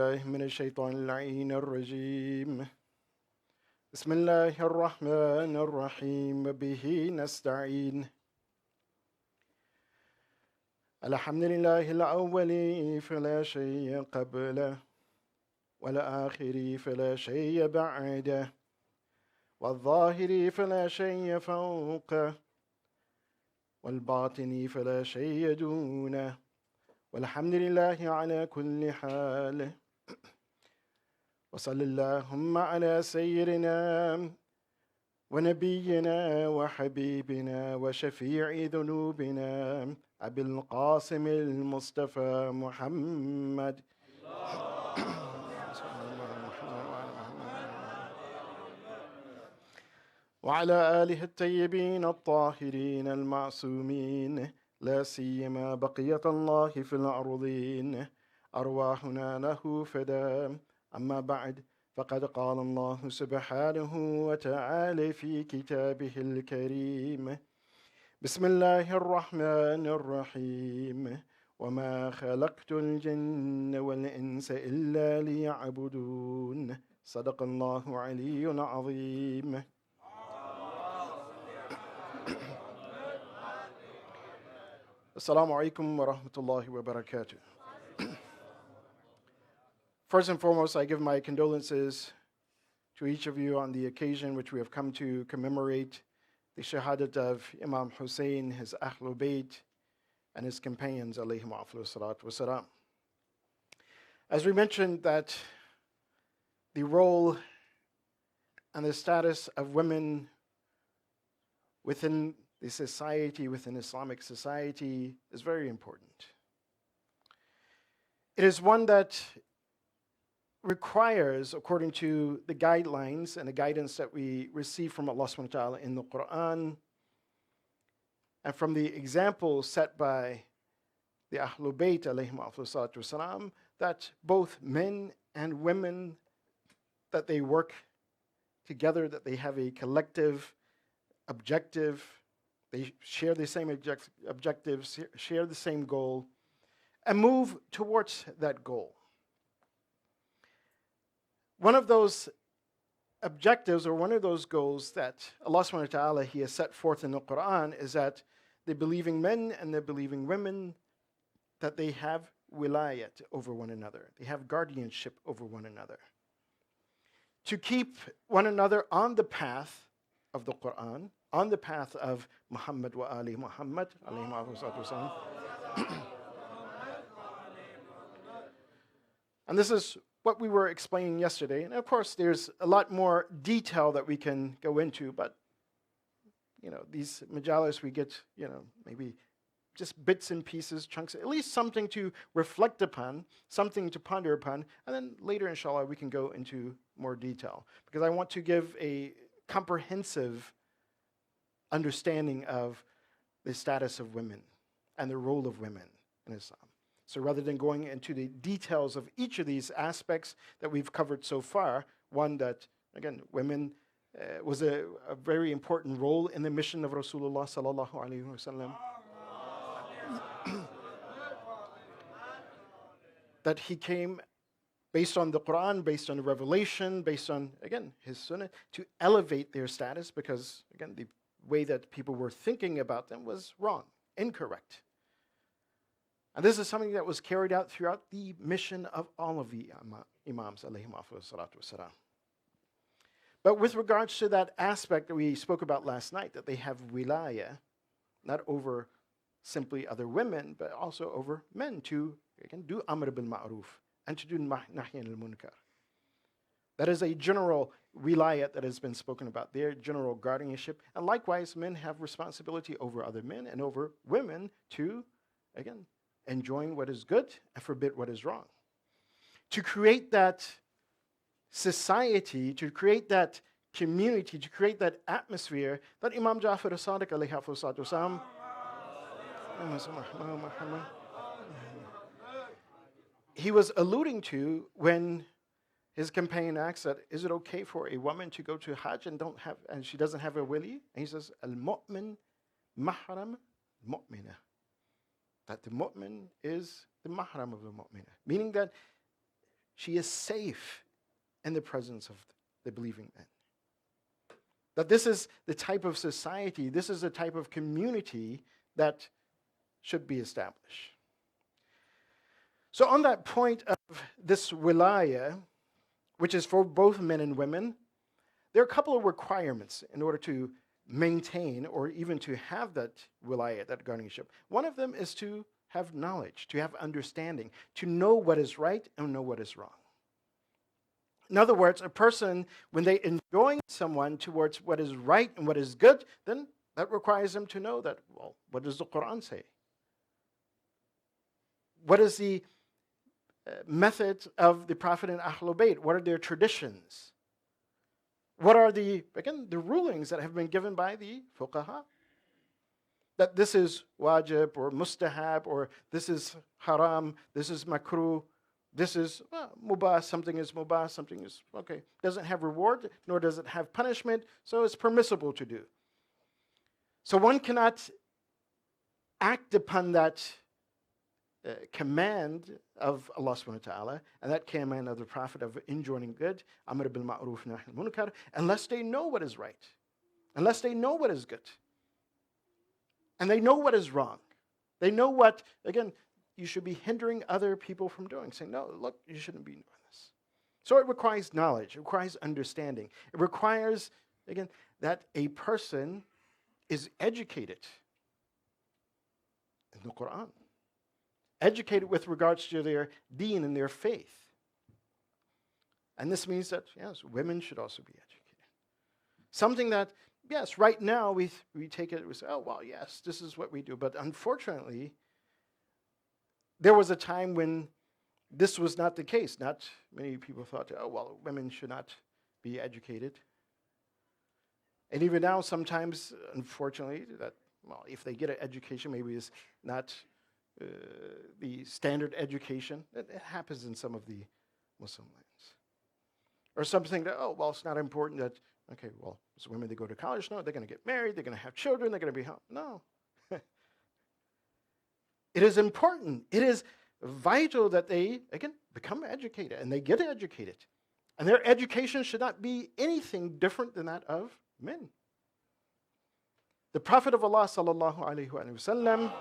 من الشيطان اللعين الرجيم. بسم الله الرحمن الرحيم به نستعين. الحمد لله الأول فلا شيء قبله والآخر فلا شيء بعده والظاهر فلا شيء فوقه والباطن فلا شيء دونه والحمد لله على كل حال. وصلى اللهم على سيدنا ونبينا وحبيبنا وشفيع ذنوبنا أبي القاسم المصطفى محمد وعلى آله الطيبين الطاهرين المعصومين، لا سيما بقية الله في الأرضين، أرواحنا له فداء. أما بعد، فقد قال الله سبحانه وتعالى في كتابه الكريم: بسم الله الرحمن الرحيم، وما خلقت الجن والإنس إلا ليعبدون. صدق الله علي العظيم. Assalamu alaikum wa rahmatullahi wa barakatuh. First and foremost, I give my condolences to each of you on the occasion which we have come to commemorate the shahadat of Imam Hussein, his Ahlul Bayt, and his companions, alayhim aflu salatu wasalam. As we mentioned, that the role and the status of women within the society, within Islamic society, is very important. It is one that requires, according to the guidelines and the guidance that we receive from Allah subhanahu wa ta'ala in the Quran, and from the example set by the Ahlul Bayt, alayhim salatu wasalam, that both men and women, that they work together, that they have a collective objective, they share the same objectives, share the same goal, and move towards that goal. One of those objectives, or one of those goals that Allah subhanahu wa ta'ala, He has set forth in the Quran, is that the believing men and the believing women, that they have wilayat over one another. They have guardianship over one another. To keep one another on the path of the Quran, on the path of Muhammad wa Ali Muhammad, alayhi wasallam. And this is what we were explaining yesterday. And of course, there's a lot more detail that we can go into, but these majalis we get, maybe just bits and pieces, chunks, at least something to reflect upon, something to ponder upon, and then later, inshallah, we can go into more detail. Because I want to give a comprehensive understanding of the status of women and the role of women in Islam. So rather than going into the details of each of these aspects that we've covered so far, one that, again, women was a very important role in the mission of Rasulullah sallallahu alaihi wasallam. That he came based on the Quran, based on the revelation, based on, again, his sunnah, to elevate their status, because, again, the way that people were thinking about them was wrong, incorrect. And this is something that was carried out throughout the mission of all of the Imams, alayhim salatu wasalam. But with regards to that aspect that we spoke about last night, that they have wilaya, not over simply other women, but also over men, to, again, do amr bil ma'ruf and to do nahy anil munkar. That is a general wilayat that has been spoken about, their general guardianship. And likewise, men have responsibility over other men and over women to, again, enjoin what is good and forbid what is wrong. To create that society, to create that community, to create that atmosphere that Imam Ja'far as-Sadiq alayhi salatu wasalam, he was alluding to when his companion asks that, is it okay for a woman to go to Hajj and she doesn't have a wali? And he says, al-mu'min mahram mu'minah. That the mu'min is the mahram of the mu'minah. Meaning that she is safe in the presence of the believing men. That this is the type of society, this is the type of community that should be established. So on that point of this wilaya, which is for both men and women, there are a couple of requirements in order to maintain or even to have that wilaya, that guardianship. One of them is to have knowledge, to have understanding, to know what is right and know what is wrong. In other words, a person, when they enjoin someone towards what is right and what is good, then that requires them to know that, well, what does the Quran say? What is the method of the Prophet and Ahlul Bayt? What are their traditions? What are the rulings that have been given by the fuqaha? That this is wajib or mustahab, or this is haram, this is makruh, this is mubah, something is mubah, something is, okay, doesn't have reward, nor does it have punishment, so it's permissible to do. So one cannot act upon that command of Allah subhanahu wa ta'ala, and that command of the Prophet of enjoining good, amr bil ma'ruf nahy anil munkar, unless they know what is right, unless they know what is good, and they know what is wrong. They know what, again, you should be hindering other people from doing, saying, no, look, you shouldn't be doing this. So it requires knowledge, it requires understanding. It requires, again, that a person is educated in the Quran. Educated with regards to their deen and their faith. And this means that, yes, women should also be educated. Something that, yes, right now we take it, we say, oh, well, yes, this is what we do. But unfortunately, there was a time when this was not the case. Not many people thought, oh, well, women should not be educated. And even now, sometimes, unfortunately, that, well, if they get an education, maybe it's not the standard education. It happens in some of the Muslim lands. Or something that, oh, well, it's not important that, okay, well, so women, they go to college, no, they're going to get married, they're going to have children, they're going to be home. No. It is important. It is vital that they, again, become educated and they get educated. And their education should not be anything different than that of men. The Prophet of Allah, sallallahu alaihi wasallam,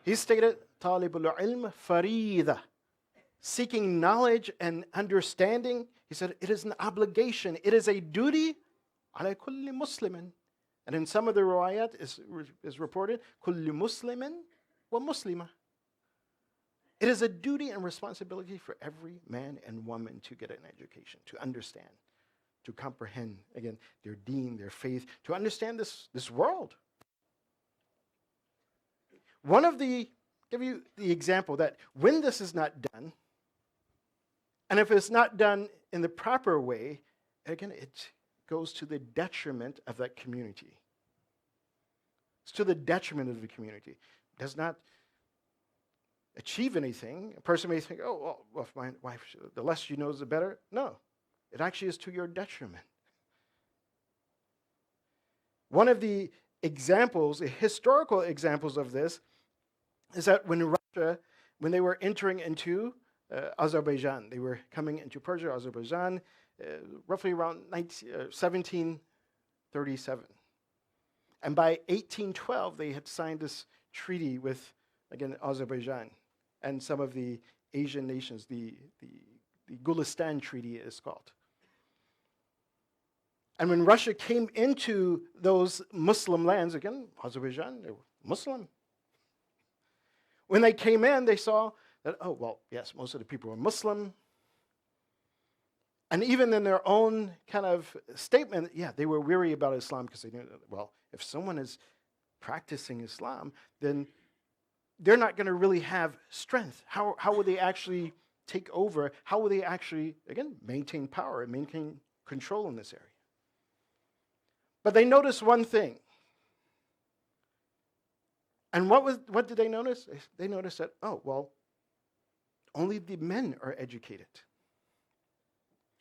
he stated, "Talibul ilm farida," seeking knowledge and understanding. He said, it is an obligation. It is a duty, ala kulli muslimin. And in some of the riwayat is reported, kulli muslimin wa muslima. It is a duty and responsibility for every man and woman to get an education, to understand, to comprehend, again, their deen, their faith, to understand this world. Give you the example that when this is not done, and if it's not done in the proper way, again, it goes to the detriment of that community. It's to the detriment of the community. It does not achieve anything. A person may think, oh, well, if my wife, the less she knows, the better. No, it actually is to your detriment. One of the examples, the historical examples of this, is that when Russia, when they were entering into Azerbaijan, they were coming into Persia, Azerbaijan, roughly around 1737. And by 1812, they had signed this treaty with, again, Azerbaijan and some of the Asian nations, the Gulistan Treaty is called. And when Russia came into those Muslim lands, again, Azerbaijan, they were Muslim. When they came in, they saw that, oh, well, yes, most of the people were Muslim. And even in their own kind of statement, yeah, they were weary about Islam because they knew that, well, if someone is practicing Islam, then they're not going to really have strength. How will they actually take over? How will they actually, again, maintain power and maintain control in this area? But they noticed one thing. And what did they notice? They noticed that, oh, well, only the men are educated.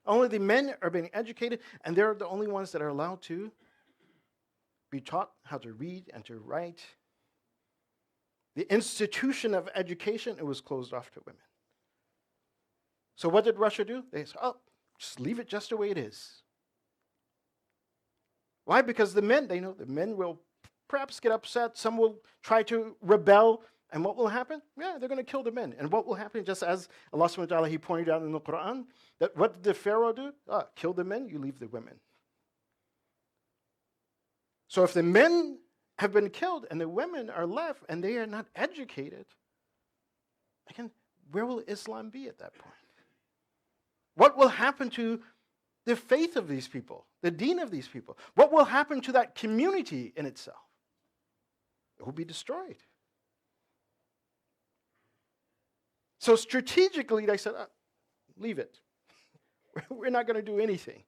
Only the men are being educated, and they're the only ones that are allowed to be taught how to read and to write. The institution of education, it was closed off to women. So what did Russia do? They said, oh, just leave it just the way it is. Why? Because the men, they know the men will perhaps get upset. Some will try to rebel. And what will happen? Yeah, they're going to kill the men. And what will happen? Just as Allah subhanahu wa ta'ala, He pointed out in the Quran, that what did the Pharaoh do? Kill the men, you leave the women. So if the men have been killed and the women are left and they are not educated, again, where will Islam be at that point? What will happen to the faith of these people, the deen of these people? What will happen to that community in itself? It will be destroyed. So strategically, they said, leave it. We're not going to do anything.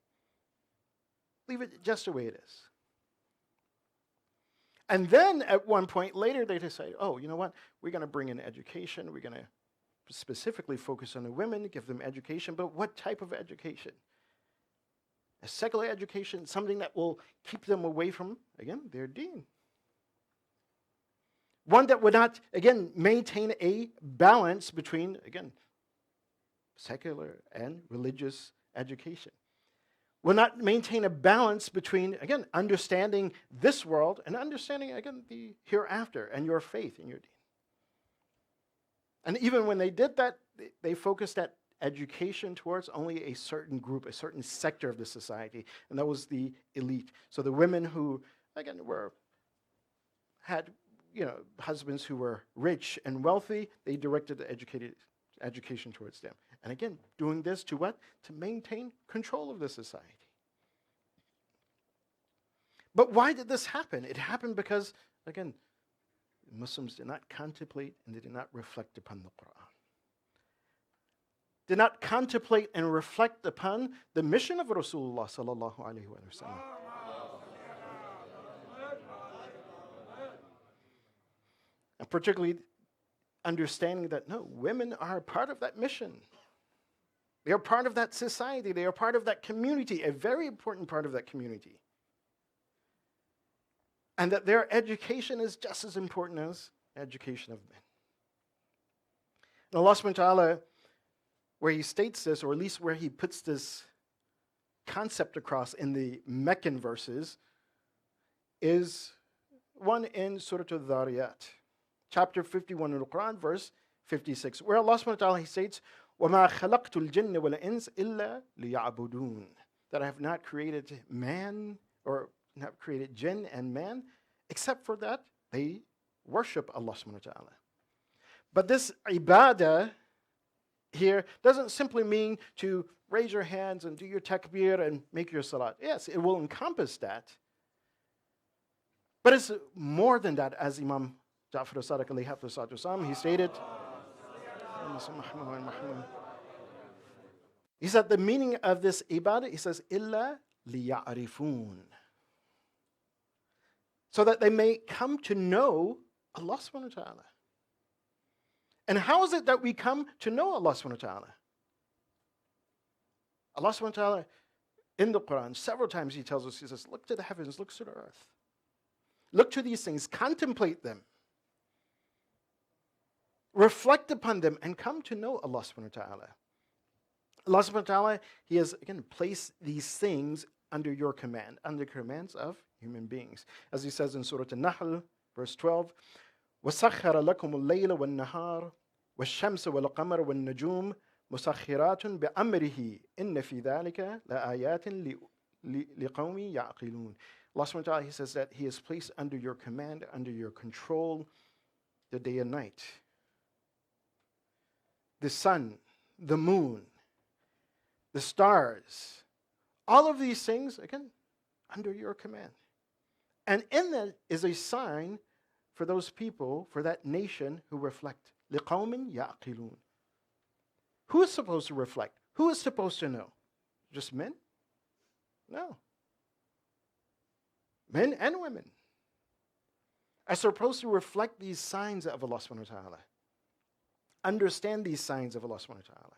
Leave it just the way it is. And then at one point later, they decide, oh, you know what? We're going to bring in education. We're going to specifically focus on the women, give them education. But what type of education? A secular education, something that will keep them away from, again, their deen. One that would not, again, maintain a balance between, again, secular and religious education. Will not maintain a balance between, again, understanding this world and understanding, again, the hereafter and your faith in your deen. And even when they did that, they focused that education towards only a certain group, a certain sector of the society, and that was the elite. So the women who, again, had husbands who were rich and wealthy, they directed the education towards them. And again, doing this to what? To maintain control of the society. But why did this happen? It happened because, again, Muslims did not contemplate and they did not reflect upon the Quran. Did not contemplate and reflect upon the mission of Rasulullah sallallahu alaihi wasallam. And particularly understanding that, no, women are a part of that mission. They are part of that society. They are part of that community, a very important part of that community. And that their education is just as important as education of men. And Allah subhanahu wa ta'ala, where He states this, or at least where He puts this concept across in the Meccan verses, is one in Surah Al-Dhariyat. Chapter 51 of the Quran, verse 56, where Allah subhanahu wa ta'ala, He states, وَمَا خَلَقْتُ الْجِنَّ وَالْإِنسَ إِلَّا لِيَعْبُدُونَ. That I have not created man, or not created jinn and man, except for that they worship Allah subhanahu wa ta'ala. But this ibadah here doesn't simply mean to raise your hands and do your takbir and make your salat. Yes, it will encompass that. But it's more than that, as Imam Ja'far as-Sadiq alayhi salatu wasalam, he stated, he said the meaning of this ibadah, he says, إِلَّا لِيَعْرِفُونَ. So that they may come to know Allah subhanahu wa ta'ala. And how is it that we come to know Allah subhanahu wa ta'ala? Allah subhanahu wa ta'ala, in the Quran, several times He tells us, He says, look to the heavens, look to the earth. Look to these things, contemplate them. Reflect upon them and come to know Allah subhanahu wa ta'ala. Allah subhanahu wa ta'ala, He has, again, placed these things under your command, under commands of human beings. As He says in Surah An-Nahl, verse 12, وَسَخَّرَ لَكُمُ اللَّيْلَ وَالنَّهَارَ وَالشَّمْسَ وَالْقَمَرَ وَالنُّجُومَ مُسَخِّرَاتٌ بِأَمْرِهِ إِنَّ فِي ذَلِكَ لَآيَاتٍ لِقَوْمٍ يَعْقِلُونَ. Allah subhanahu wa ta'ala, He says that He has placed under your command, under your control, the day and night. The sun, the moon, the stars, all of these things, again, under your command. And in that is a sign for those people, for that nation who reflect. لِقَوْمٍ يَعْقِلُونَ. Who is supposed to reflect? Who is supposed to know? Just men? No. Men and women are supposed to reflect these signs of Allah subhanahu wa ta'ala. Understand these signs of Allah subhanahu wa ta'ala.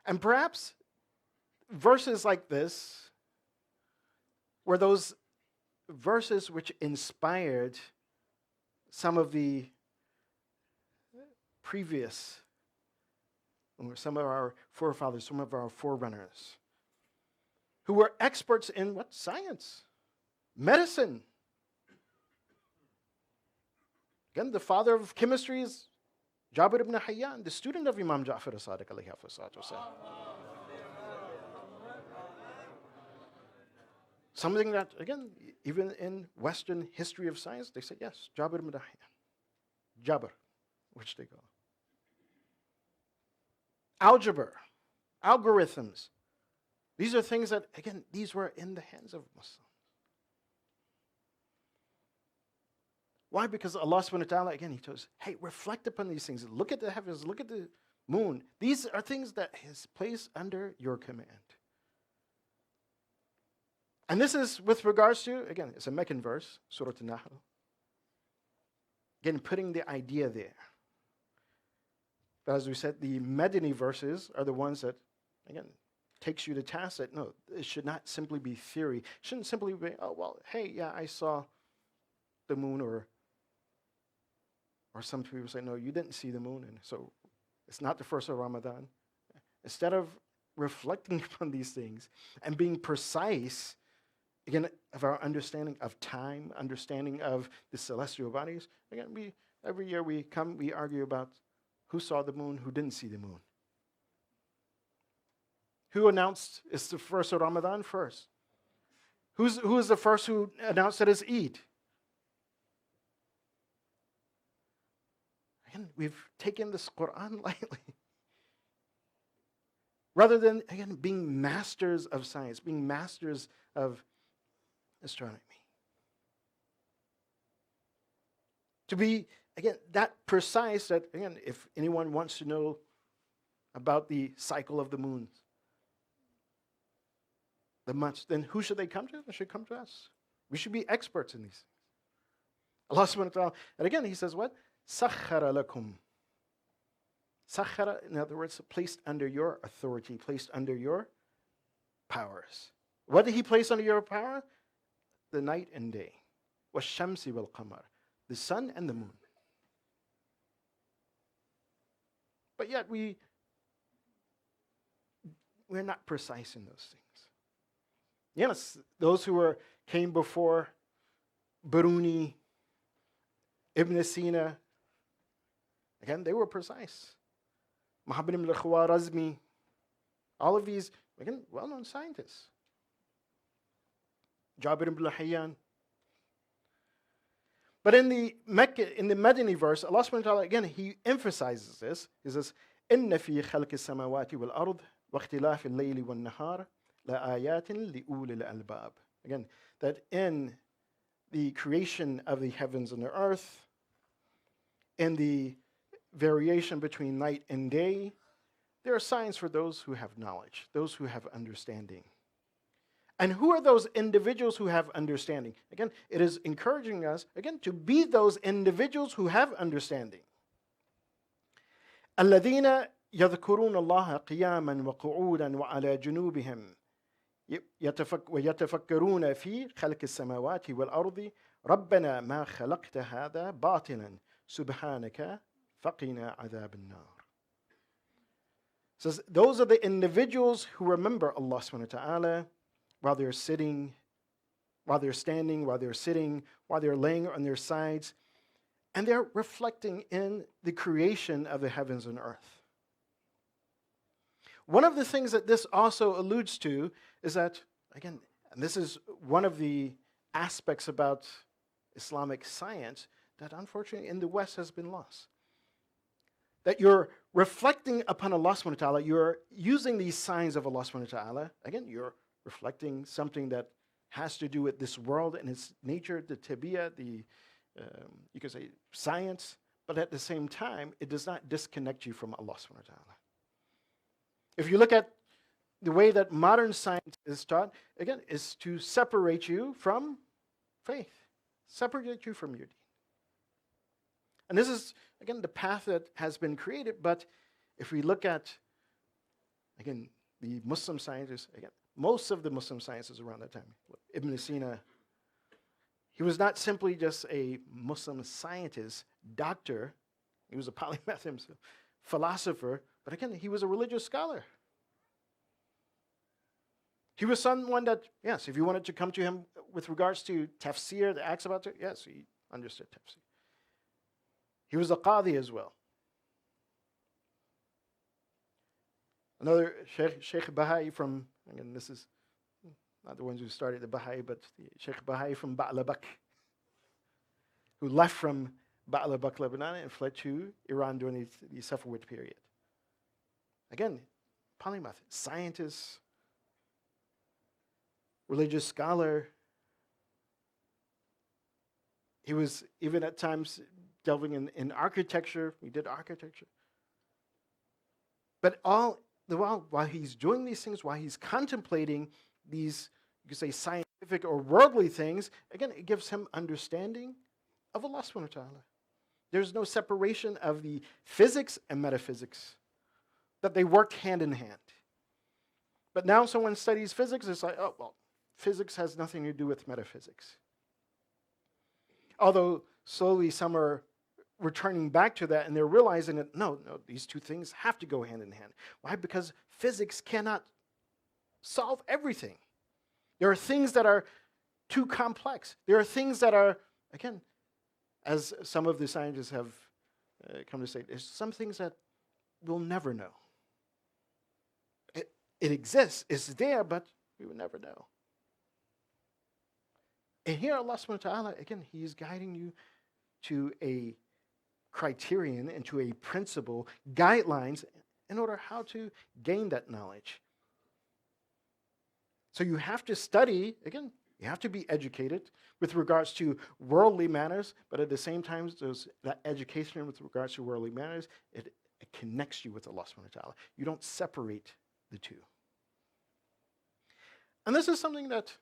And perhaps verses like this were those verses which inspired some of the previous, or some of our forefathers, some of our forerunners, who were experts in what? Science, medicine. Again, the father of chemistry is Jabir ibn Hayyan, the student of Imam Ja'far as-Sadiq alayhi salatu wasalam. Something that, again, even in Western history of science, they say, yes, Jabir ibn Hayyan. Jabir, which they go. Algebra, algorithms. These are things that, again, these were in the hands of Muslims. Why? Because Allah subhanahu wa ta'ala, again, He tells us, hey, reflect upon these things. Look at the heavens, look at the moon. These are things that He's placed under your command. And this is with regards to, again, it's a Meccan verse, Surah An-Nahl. Again, putting the idea there. But as we said, the Madani verses are the ones that, again, takes you to task that, no, it should not simply be theory. It shouldn't simply be, oh, well, hey, yeah, I saw the moon, or some people say, no, you didn't see the moon, and so it's not the first of Ramadan. Instead of reflecting upon these things and being precise, again, of our understanding of time, understanding of the celestial bodies, again, every year we argue about who saw the moon, who didn't see the moon. Who announced it's the first of Ramadan first? Who is the first who announced that it's Eid? Again, we've taken this Quran lightly. Rather than, again, being masters of science, being masters of astronomy. To be, again, that precise that, again, if anyone wants to know about the cycle of the moons, the months, then who should they come to? They should come to us. We should be experts in these things. Allah subhanahu wa ta'ala, and again, He says what? Sakhara lakum. Sakhara, in other words, placed under your authority, placed under your powers. What did He place under your power? The night and day. Washamsi wal qamar. The sun and the moon. But yet we're not precise in those things. Yes, those who came before Biruni, Ibn Sina, again, they were precise. Muhammad ibn al-Khwarizmi, all of these, again, well-known scientists. Jabir ibn Hayyan. But in the Madani verse, Allah subhanahu wa ta'ala, again, He emphasizes this. He says, إِنَّ فِي خَلْقِ السَّمَاوَاتِ وَالْأَرْضِ وَاخْتِلَافِ اللَّيْلِ وَالنَّهَارِ لَآيَاتٍ لِأُولِي الْأَلْبَابِ. Again, that in the creation of the heavens and the earth, in the variation between night and day, there are signs for those who have knowledge, those who have understanding. And who are those individuals who have understanding? Again, it is encouraging us, again, to be those individuals who have understanding. الَّذِينَ يَذْكُرُونَ اللَّهَ قِيَامًا وَقُعُودًا وَعَلَى جُنُوبِهِمْ وَيَتَفَكَّرُونَ فِي خَلْقِ السَّمَاوَاتِ وَالْأَرْضِ رَبَّنَا مَا خَلَقْتَ هَذَا بَاطِلًا سُبْحَانَكَ فَقِنَا عَذَابَ النَّارِ. Says those are the individuals who remember Allah subhanahu wa ta'ala while they're sitting, while they're standing, while they're sitting, while they're laying on their sides, and they're reflecting in the creation of the heavens and earth. One of the things that this also alludes to is that, again, and this is one of the aspects about Islamic science that unfortunately in the West has been lost. That you're reflecting upon Allah subhanahu wa ta'ala, you're using these signs of Allah subhanahu wa ta'ala, again, you're reflecting something that has to do with this world and its nature, the tabi'ah, you could say science, but at the same time, it does not disconnect you from Allah subhanahu wa ta'ala. If you look at the way that modern science is taught, again, is to separate you from faith, separate you from your deen. And this is, again, the path that has been created, but if we look at, again, the Muslim scientists, again, most of the Muslim scientists around that time, Ibn Sina, He was not simply just a Muslim scientist, doctor. He was a polymath himself, philosopher. But again, he was a religious scholar. He was someone that, yes, if you wanted to come to him with regards to tafsir, the acts about it, yes, he understood tafsir. He was a qadi as well. Another Sheikh Baha'i from, again, this is not the ones who started the Baha'i, but the Sheikh Baha'i from Ba'labak, who left from Ba'labak, Lebanon, and fled to Iran during the Safavid period. Again, polymath, scientist, religious scholar. He was even at times delving in architecture. He did architecture. But all the while he's doing these things, while he's contemplating these, you could say, scientific or worldly things, again, it gives him understanding of Allah subhanahu wa ta'ala. There's no separation of the physics and metaphysics, that they worked hand in hand. But now someone studies physics, it's like, oh, well, physics has nothing to do with metaphysics. Although slowly some are returning back to that and they're realizing that no, these two things have to go hand in hand. Why? Because physics cannot solve everything. There are things that are too complex. There are things that are, again, as some of the scientists have come to say, there's some things that we'll never know. It exists, it's there, but we will never know. And here Allah subhanahu wa ta'ala, again, He is guiding you to a criterion and to a principle, guidelines, in order how to gain that knowledge. So you have to study, again, you have to be educated with regards to worldly matters, but at the same time, that education with regards to worldly matters, it connects you with Allah subhanahu wa ta'ala. You don't separate the two. And this is something that,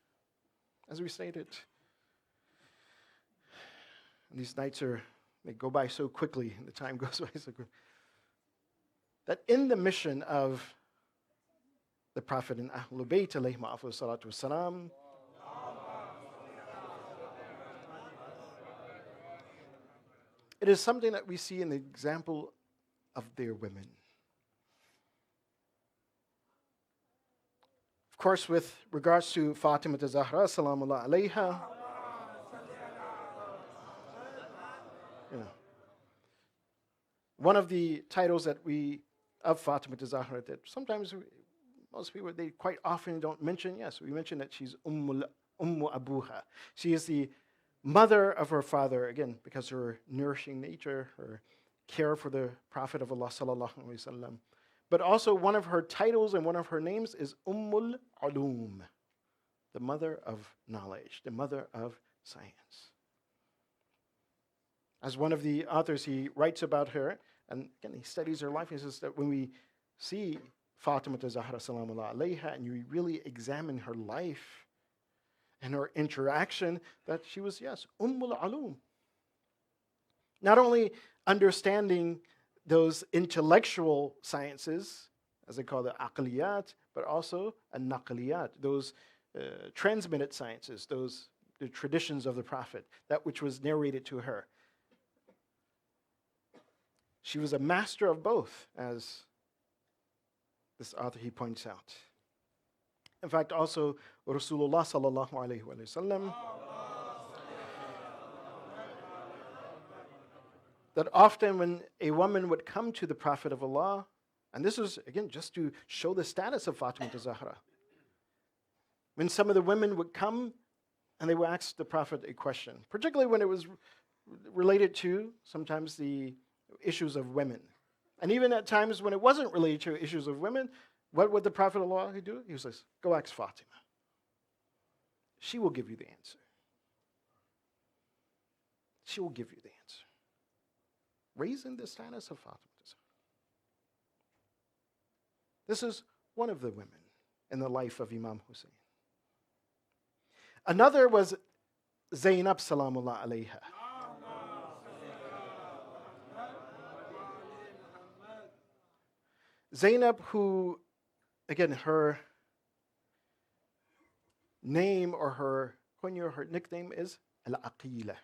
as we stated, these nights they go by so quickly, and the time goes by so quickly, that in the mission of the Prophet and Ahlul Bayt, alayhi salatu wassalam, it is something that we see in the example of their women. Of course, with regards to Fatima Zahra, salamullah alayha, one of the titles that of Fatima Zahra that sometimes most people, they quite often don't mention, yes, we mention that she's Ummu Abuha. She is the mother of her father, again, because her nourishing nature, her care for the Prophet of Allah sallallahu alaihi wasallam. But also one of her titles and one of her names is Ummul Ulum, the mother of knowledge, the mother of science. As one of the authors, he writes about her, and again, he studies her life. He says that when we see Fatima Zahra salamullah alayha, and you really examine her life and her interaction, that she was, yes, Ummul Ulum. Not only understanding those intellectual sciences, as they call the aqliyat, but also an-naqliyat, those transmitted sciences, the traditions of the Prophet, that which was narrated to her. She was a master of both, as this author, he points out. In fact, also, Rasulullah sallallahu alayhi wa sallam, that often when a woman would come to the Prophet of Allah, and this is, again, just to show the status of Fatima Zahra, when some of the women would come and they would ask the Prophet a question, particularly when it was related to sometimes the issues of women. And even at times when it wasn't related to issues of women, what would the Prophet of Allah do? He says, go ask Fatima. She will give you the answer. She will give you the answer. Raising the status of Fatima. This is one of the women in the life of Imam Hussein. Another was Zainab salamullah alayha. Zainab, who, again, her name or her kunya, her nickname is al-aqila.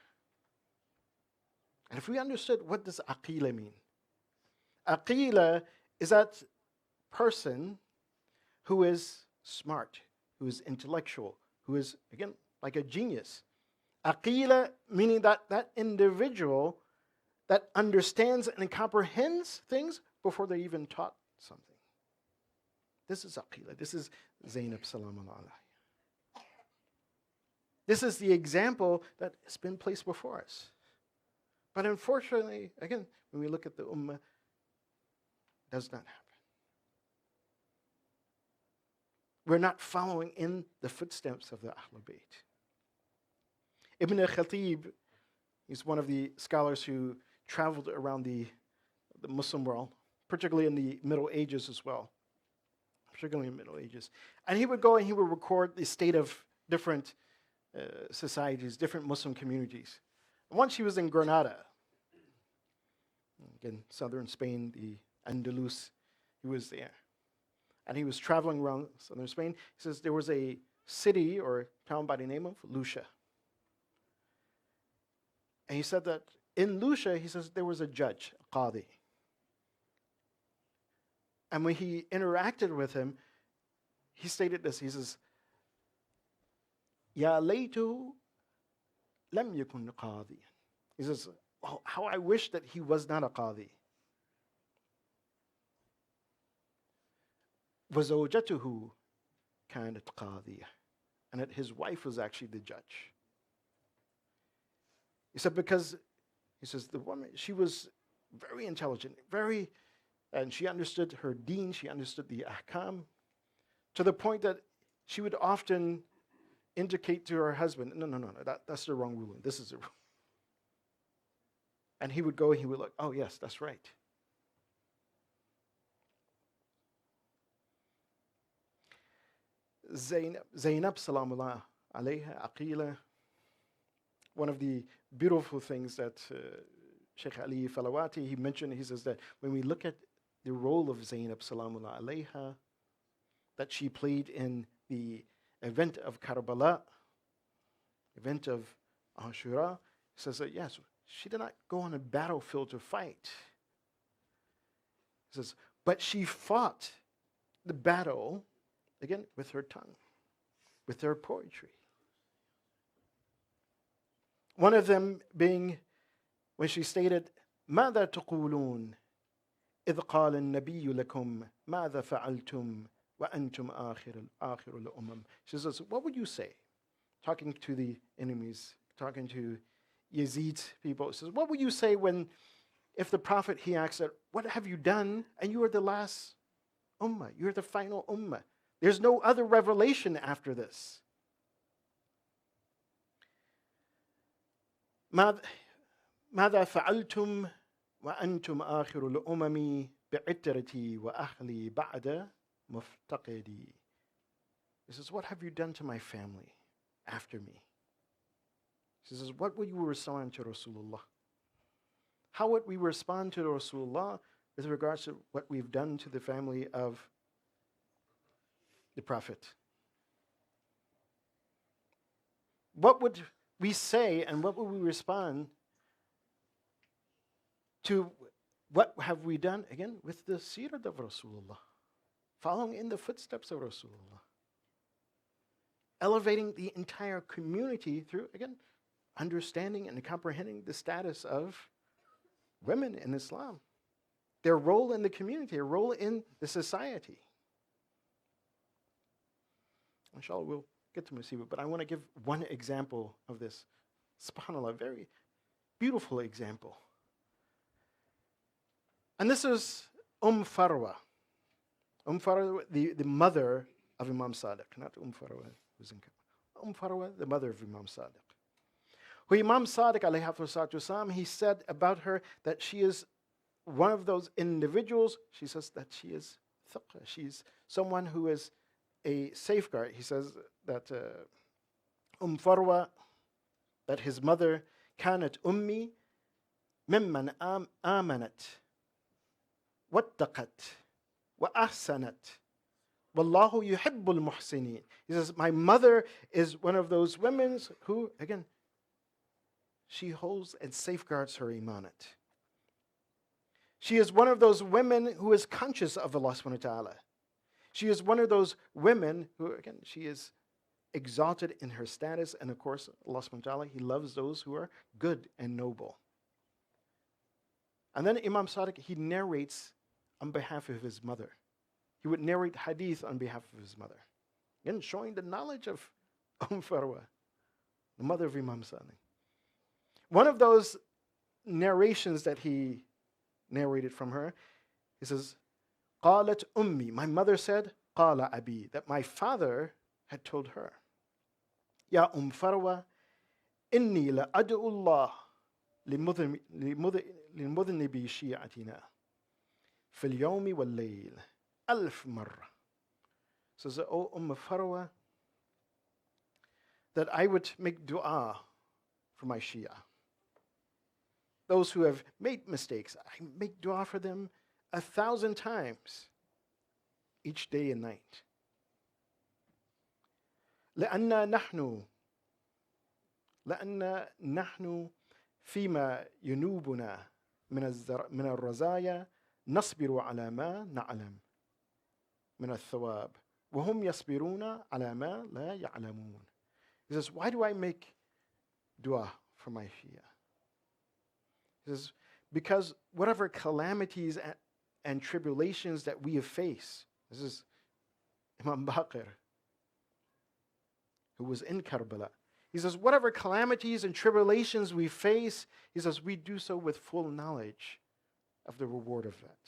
And if we understood, what does aqila mean? Aqila is that person who is smart, who is intellectual, who is, again, like a genius. Aqila meaning that individual that understands and comprehends things before they're even taught something. This is aqila. This is Zainab Salamullah alayha. This is the example that has been placed before us. But unfortunately, again, when we look at the ummah, it does not happen. We're not following in the footsteps of the Ahlul Bayt. Ibn al-Khatib is one of the scholars who traveled around the Muslim world, particularly in the Middle Ages as well. Particularly in the Middle Ages. And he would go and he would record the state of different societies, different Muslim communities. And once he was in Granada, again, southern Spain, the Andalus, he was there. And he was traveling around southern Spain. He says there was a city or town by the name of Lucia. And he said that in Lucia, he says there was a judge, a qadi. And when he interacted with him, he stated this. He says, Ya laytu lam yakun qadi. He says, oh, how I wish that he was not a qadi. وَزَوْجَتُهُ كَانَتْ قَاضِيَةً. And that his wife was actually the judge. He said, because, he says, the woman, she was very intelligent, and she understood her deen, she understood the ahkam, to the point that she would often indicate to her husband, no, that's the wrong ruling, this is the rule. And he would go and he would look, oh yes, that's right. Zainab Salamullah alayha aqila. One of the beautiful things that Sheikh Ali Falawati, he mentioned, he says that when we look at the role of Zainab Salamullah alayha, that she played in the event of Karbala, event of Ashura, he says that yes, she did not go on a battlefield to fight. He says, but she fought the battle, again, with her tongue, with her poetry. One of them being when she stated, ماذا تقولون إذ قال النبي لكم ماذا فعلتم وأنتم آخر الأمم. She says, what would you say? Talking to the enemies, talking to Yazid people. She says, what would you say if the Prophet, he asked, what have you done? And you are the last ummah. You're the final ummah. There's no other revelation after this. ماذا فعلتم وأنتم آخر الأمم بعترتي وأهلي بعد مفتقدي. He says, what have you done to my family after me? He says, what would you respond to Rasulullah? How would we respond to Rasulullah with regards to what we've done to the family of the Prophet? What would we say and what would we respond to what have we done, again, with the seerah of Rasulullah, following in the footsteps of Rasulullah, elevating the entire community through, again, understanding and comprehending the status of women in Islam, their role in the community, their role in the society. Inshallah, we'll get to Musiba, but I want to give one example of this. SubhanAllah, very beautiful example. And this is Farwa. Farwa, the mother of Imam Sadiq, not Farwa, who's in Farwa, the mother of Imam Sadiq. Who Imam Sadiq, alayhi he said about her that she is one of those individuals, she says that she is thiqah, she's someone who is a safeguard. He says that Farwa, that his mother, كانت أمي ممن آمنت واتقت وأحسنت والله يحب المحسنين. He says, my mother is one of those women who, again, she holds and safeguards her imanat. She is one of those women who is conscious of Allah subhanahu wa ta'ala. She is one of those women who, again, she is exalted in her status. And of course, Allah subhanahu wa ta'ala, He loves those who are good and noble. And then Imam Sadiq, he narrates on behalf of his mother. He would narrate hadith on behalf of his mother. Again, showing the knowledge of Farwa, the mother of Imam Sadiq. One of those narrations that he narrated from her, he says, قالت أمي, my mother said, قال أبي, that my father had told her, يا Farwa, إني لأدعو الله لمذنبي شيعتنا في اليوم والليل 1000 مرة. Says, O Farwa, that I would make dua for my Shia. Those who have made mistakes, I make dua for them 1,000 times each day and night. لأن نحن فيما ينوبنا من الرزايا نصبر على ما نعلم من الثواب وهم يصبرون على ما لا يعلمون. He says, why do I make dua for my Shia? He says, because whatever calamities and tribulations that we have faced, this is Imam Baqir, who was in Karbala. He says, whatever calamities and tribulations we face, he says, we do so with full knowledge of the reward of that.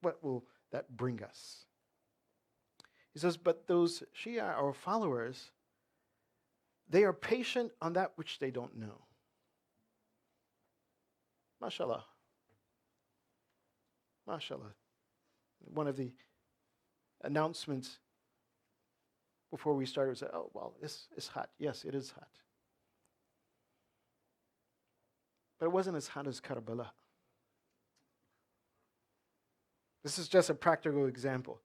What will that bring us? He says, but those Shia, our followers, they are patient on that which they don't know. MashaAllah. MashaAllah. One of the announcements before we started was, oh, well, it's hot. Yes, it is hot. But it wasn't as hot as Karbala. This is just a practical example.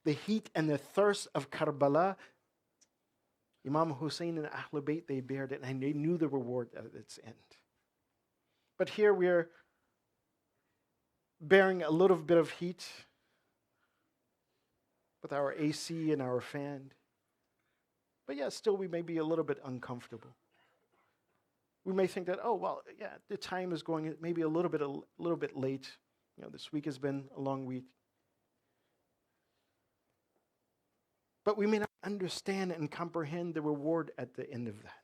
The heat and the thirst of Karbala, Imam Hussein and Ahlul Bayt, they bared it, and they knew the reward at its end. But here we're bearing a little bit of heat with our AC and our fan. But yeah, still we may be a little bit uncomfortable. We may think that, oh, well, yeah, the time is going maybe a little bit late. You know, this week has been a long week. But we may not understand and comprehend the reward at the end of that.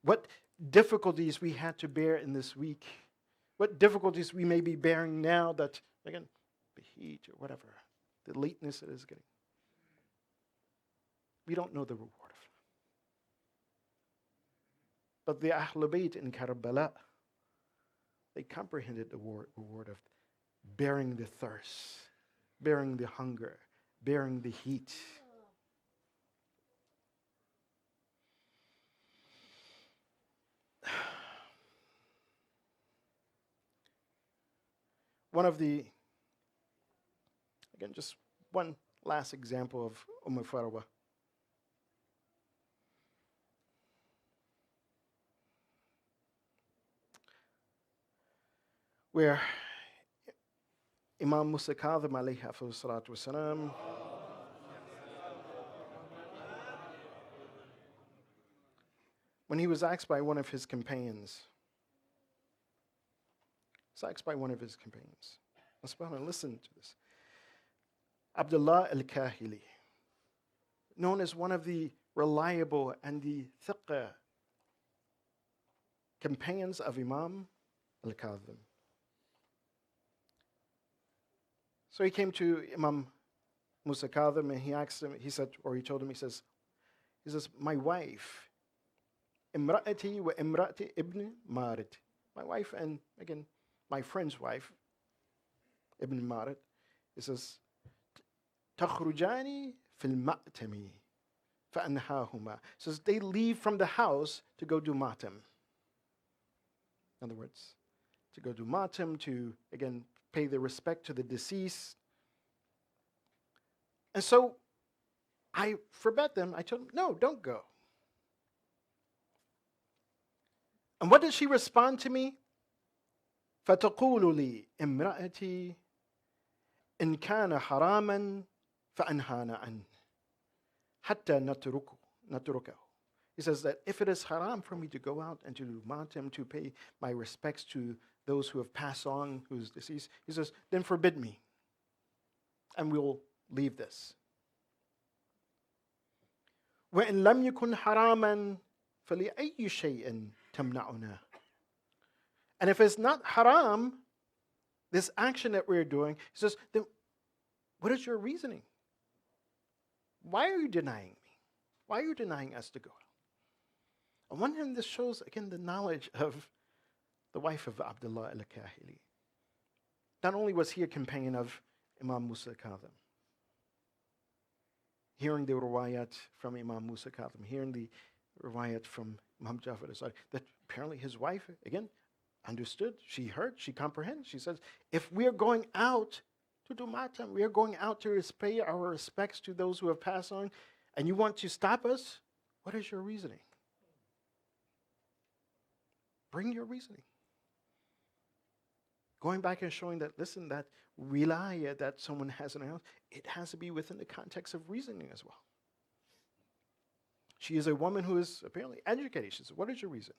What difficulties we had to bear in this week. What difficulties we may be bearing now that, again, the heat or whatever, the lateness it is getting. We don't know the reward of it. But the Ahlul Bayt in Karbala, they comprehended the reward of bearing the thirst, bearing the hunger, bearing the heat. One of the, again, just one last example of Farwa. Where Imam Musa Kadhim alayhi salatu wasalam, when he was asked by one of his companions, listen to this. Abdullah al-Kahili, known as one of the reliable and the thiqah companions of Imam al-Kadhim. So he came to Imam Musa Kadhim and he asked him, he told him, he says, my wife, imra'ati wa imra'ati ibn Marid. My wife and, again, my friend's wife, Ibn Marid, he says, تخرجاني في المأتم فأنهاهما. Says they leave from the house to go do matam. In other words, to go do matam, to, again, pay the respect to the deceased. And so I forbade them. I told them, no, don't go. And what did she respond to me? فَتَقُولُ لِي إِمْرَأَتِي إِنْ كَانَ حَرَامًا فَأَنْهَانَ عَنْهُ حَتَّى نَتْرُكَهُ. He says that if it is haram for me to go out and to do matam, to pay my respects to those who have passed on, who's deceased, he says, then forbid me, and we'll leave this. وَإِنْ لَمْ يَكُنْ حَرَامًا فَلِأَيِّ شَيْءٍ تَمْنَعُنَا. And if it's not haram, this action that we're doing, he says, then what is your reasoning? Why are you denying me? Why are you denying us to go out? On one hand, this shows, again, the knowledge of the wife of Abdullah al-Kahili. Not only was he a companion of Imam Musa Kadhim, hearing the riwayat from Imam Musa Kadhim, hearing the riwayat from Imam Jafar al-Sadiq, that apparently his wife, again, understood, she heard, she comprehended. She says, if we are going out to do matam, we are going out to pay our respects to those who have passed on, and you want to stop us, what is your reasoning? Bring your reasoning. Going back and showing that, listen, that wilayah that someone has in a house, it has to be within the context of reasoning as well. She is a woman who is apparently educated. She says, what is your reason?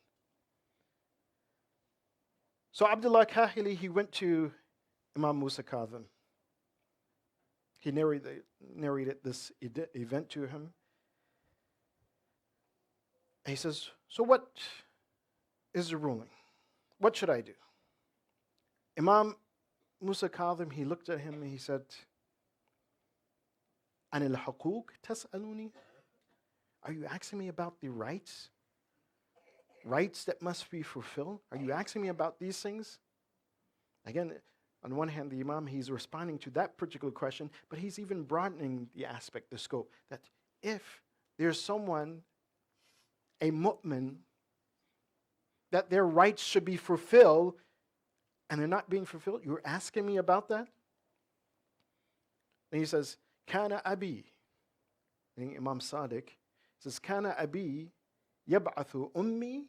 So Abdullah Kahili, he went to Imam Musa Kadhim. He narrated this event to him. And he says, so what is the ruling? What should I do? Imam Musa Kadhim, he looked at him and he said, Anil haqooq tas'aluni? Are you asking me about the rights? Rights that must be fulfilled? Are you asking me about these things? Again, on one hand, the Imam, he's responding to that particular question, but he's even broadening the aspect, the scope, that if there's someone, a mu'min, that their rights should be fulfilled, and they're not being fulfilled, you're asking me about that? And he says, Kana Abi, meaning Imam Sadiq, says, Kana Abi yab'athu ummi.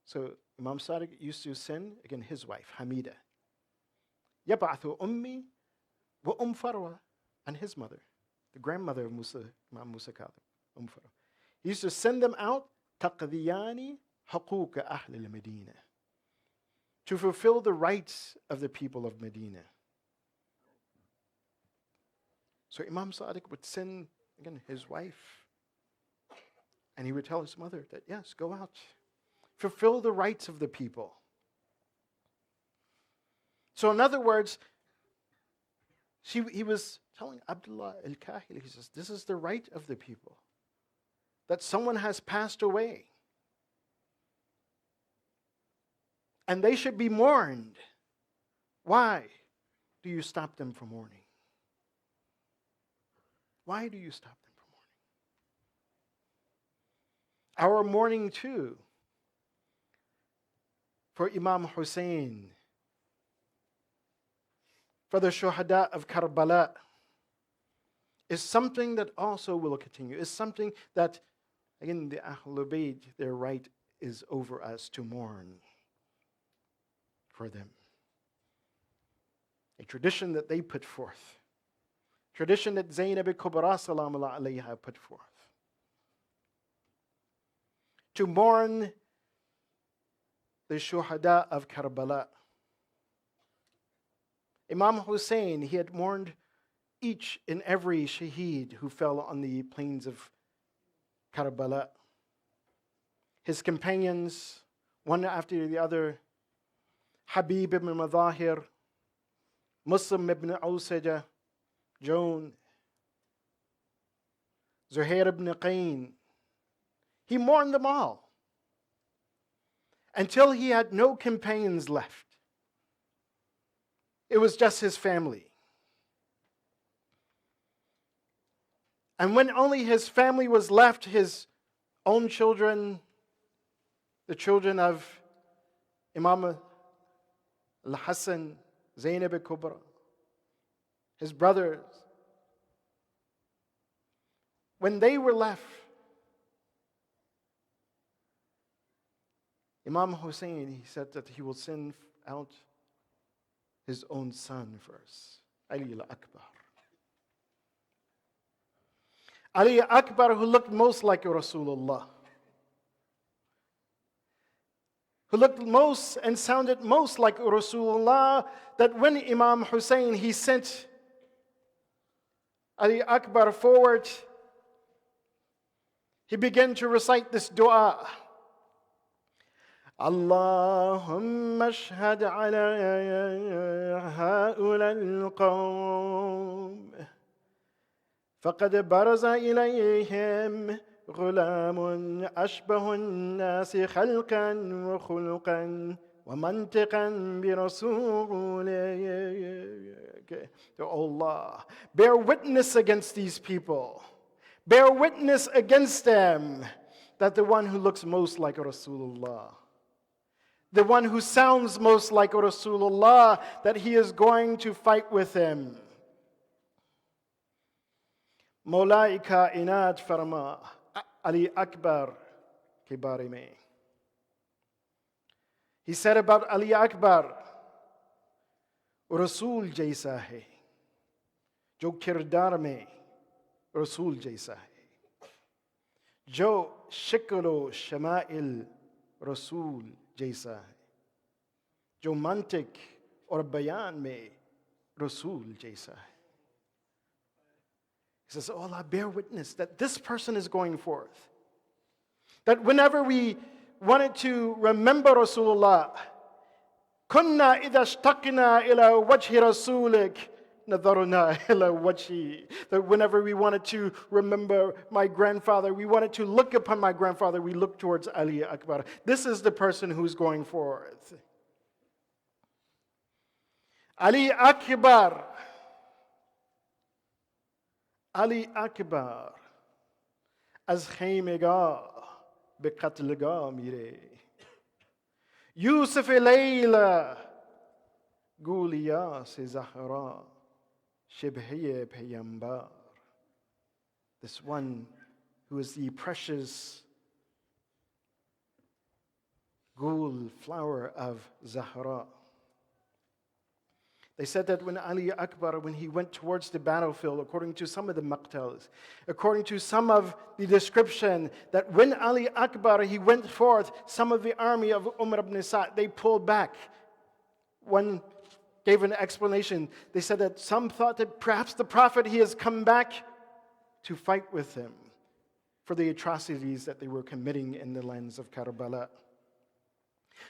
So Imam Sadiq used to send, again, his wife, Hamida. Yab'athu ummi wa Farwa, and his mother, the grandmother of Imam Musa Kadhim, Farwa. He used to send them out, taqdiyani haquqa ahl al-Medina, to fulfill the rights of the people of Medina. So Imam Sadiq would send, again, his wife, and he would tell his mother that, yes, go out, fulfill the rights of the people. So in other words, he was telling Abdullah al-Kahili, he says, this is the right of the people, that someone has passed away, and they should be mourned. Why do you stop them from mourning? Why do you stop them from mourning? Our mourning too for Imam Hussein, for the Shuhada of Karbala, is something that also will continue. Is something that, again, the Ahlul Bayt, their right is over us to mourn for them. A tradition that they put forth. Tradition that Zainab al-Kubra salamullah alayha put forth. To mourn the Shuhada of Karbala. Imam Hussein, he had mourned each and every shaheed who fell on the plains of Karbala. His companions, one after the other, Habib ibn Madahir, Muslim ibn Awsaja, Joan, Zuhair ibn Qayn. He mourned them all until he had no companions left. It was just his family. And when only his family was left, his own children, the children of Imam al-Hassan, Zainab al-Kubra, his brothers, when they were left, Imam Hussein, he said that he will send out his own son first, Ali al-Akbar. Ali Akbar, who looked most like Rasulullah, who looked most and sounded most like Rasulullah, that when Imam Hussein, he sent Ali Akbar forward, he began to recite this dua. Allahumma ashhad ala ha'ula al-qawm faqad baraza ilayhim غلام أشبه الناس خلقا وخلقا ومنطقا برسولك. Oh Allah, bear witness against these people. Bear witness against them that the one who looks most like Rasulullah, the one who sounds most like Rasulullah, that he is going to fight with him. Maulai Kainat Farma Ali Akbar ke bare mein. He said about Ali Akbar, Rasul jaisa hai, jo kirdar mein Rasul jaisa hai, jo shiklo shama'il Rasul jaisa hai, jo mantik aur bayan mein Rasul jaisa hai. He says, oh Allah, bear witness that this person is going forth. That whenever we wanted to remember Rasulullah, كنا إذا اشتقنا إلى وجه رسولك نظرنا إلى وجهه. That whenever we wanted to remember my grandfather, we wanted to look upon my grandfather, we look towards Ali Akbar. This is the person who's going forth. Ali Akbar. Ali Akbar az khaymegah be qatlgah mire. Yusuf Layla Guliya se Zahra Shibhiye Peyambar. This one who is the precious gul flower of Zahra. They said that when Ali Akbar, when he went towards the battlefield, according to some of the maqtals, according to some of the description, that when Ali Akbar, he went forth, some of the army of Umar ibn Sa'd, they pulled back. One gave an explanation. They said that some thought that perhaps the Prophet, he has come back to fight with them for the atrocities that they were committing in the lands of Karbala.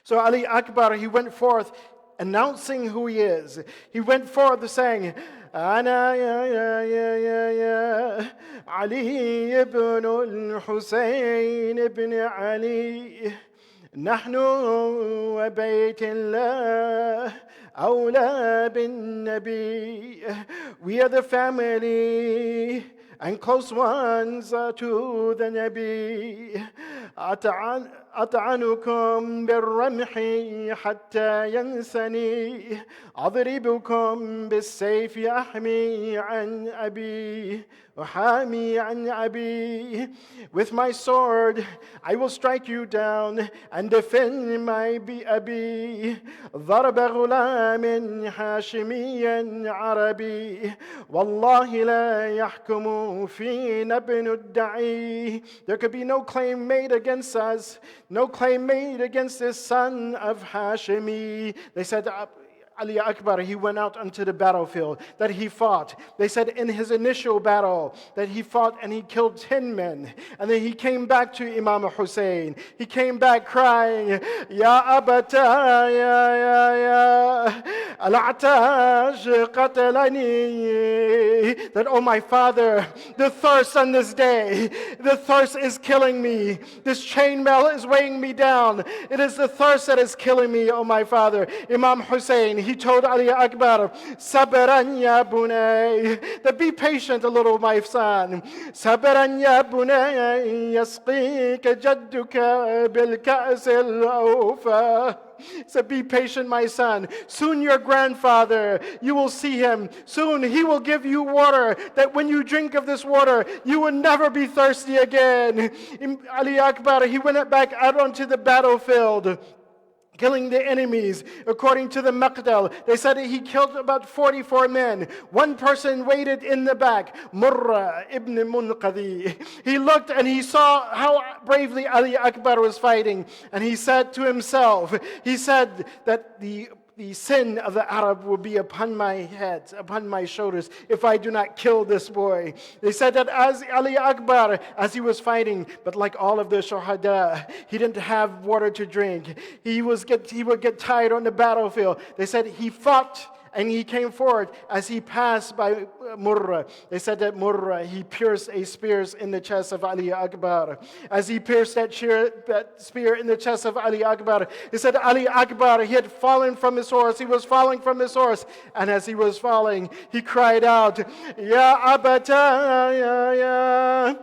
So Ali Akbar, he went forth, announcing who he is. He went forth saying, Ana ya Ali ibn al-Husayn ibn Ali, Nahnu wa baytillah awla bin Nabi. We are the family and close ones to the Nabi. أطعنكم بالرمح حتى ينسني أضربكم بالسيف أحمي عن أبي وحامي عن أبي. With my sword I will strike you down and defend my أبي. ضرب غلام هاشمي عربي والله لا يحكم فينا ابن الدعي. There could be no claim made against us, no claim made against this son of Hashimi. They said, Ali Akbar, he went out onto the battlefield, that he fought. They said in his initial battle that he fought and he killed 10 men. And then he came back to Imam Hussein. He came back crying, Ya Abata, Ya Al-Ataj qatalani. That, oh my father, the thirst on this day, the thirst is killing me. This chainmail is weighing me down. It is the thirst that is killing me, oh my father. Imam Hussein, he told Ali Akbar, Sabran ya bunay, that be patient a little, my son. Sabran ya bunay, yasqika jadduka bil ka's al-awfa. He said, be patient, my son. Soon your grandfather, you will see him. Soon he will give you water, that when you drink of this water, you will never be thirsty again. Ali Akbar, he went back out onto the battlefield, killing the enemies. According to the Maqdal, they said that he killed about 44 men. One person waited in the back, Murra ibn Munqadi. He looked and he saw how bravely Ali Akbar was fighting, and he said to himself, he said that the sin of the Arab will be upon my head, upon my shoulders, if I do not kill this boy. They said that as Ali Akbar, as he was fighting, but like all of the shuhada, he didn't have water to drink. He would get tired on the battlefield. They said he fought and he came forward as he passed by Murra. They said that Murra, he pierced a spear in the chest of Ali Akbar. As he pierced that spear in the chest of Ali Akbar, he said Ali Akbar, he had fallen from his horse. He was falling from his horse. And as he was falling, he cried out, Ya Abata, ya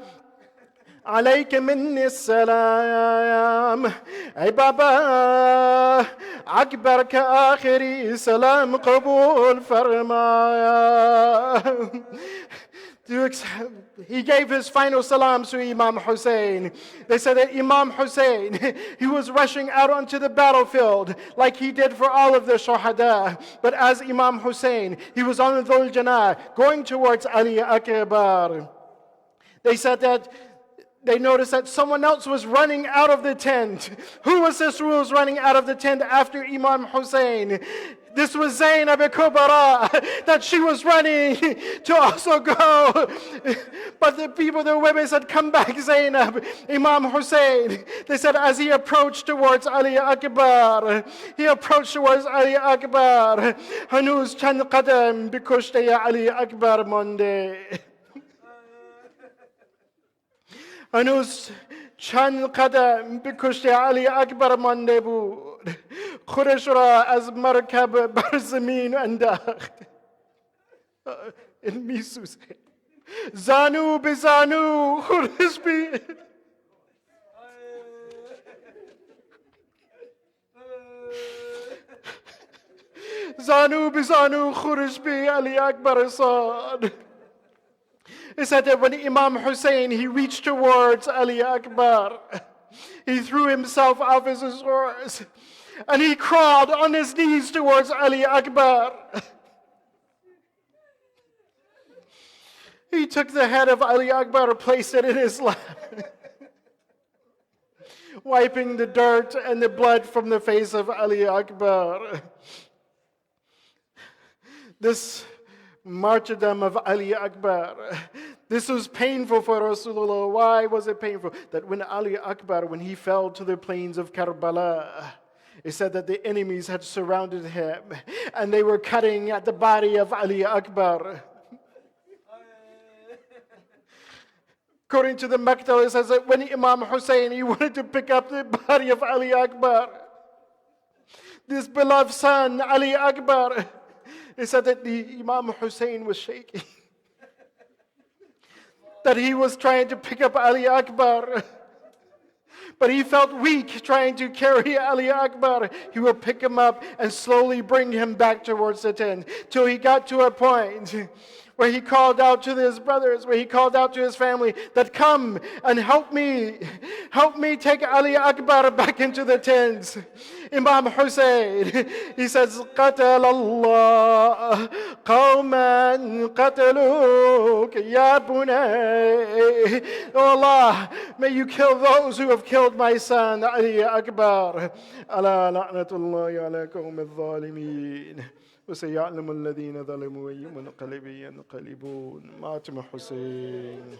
عليك مني السلام أي بابا أكبر كآخري سلام قبول فرمايا. He gave his final salams to Imam Hussein. They said that Imam Hussein, he was rushing out onto the battlefield like he did for all of the shuhada. But as Imam Hussein, he was on the Dhul Janah going towards Ali Akbar. They said that they noticed that someone else was running out of the tent. Who was this who was running out of the tent after Imam Hussein? This was Zainab Kubara, that she was running to also go. But the women said, come back, Zainab. Imam Hussein, they said, as he approached towards Ali Akbar, Hanuz Chand Qadam Bikushte ya Ali Akbar Monde. هنوز چند قدم به کشت علی اکبر مانده بود. خودش را از مرکب بر زمین انداخت. این میسوزه. زانو به زانو خودش بی. زانو به زانو خودش بی علی اکبر صاد. He said that when Imam Hussein, he reached towards Ali Akbar, he threw himself off his horse and he crawled on his knees towards Ali Akbar. He took the head of Ali Akbar and placed it in his lap, wiping the dirt and the blood from the face of Ali Akbar. This martyrdom of Ali Akbar, this was painful for Rasulullah. Why was it painful? That when Ali Akbar, when he fell to the plains of Karbala, it said that the enemies had surrounded him and they were cutting at the body of Ali Akbar. According to the Maqdal, it says that when Imam Hussein, he wanted to pick up the body of Ali Akbar, this beloved son, Ali Akbar, it said that the Imam Hussein was shaking. That he was trying to pick up Ali Akbar. But he felt weak trying to carry Ali Akbar. He would pick him up and slowly bring him back towards the tent. Till he got to a point where he called out to his brothers, where he called out to his family, that come and help me take Ali Akbar back into the tent. Imam Hussein, he says, قَتَلَ اللَّهُ قَوْمًا قَتَلُوكَ يَا بُنَيْ. Oh Allah, may you kill those who have killed my son, Ali Akbar. أَلَا لَعْنَةُ اللَّهِ عَلَى قَوْمِ الظَّالِمِينَ. وسيعلم الذين ظلموا أي منقلب ينقلبون. ماتم حسين.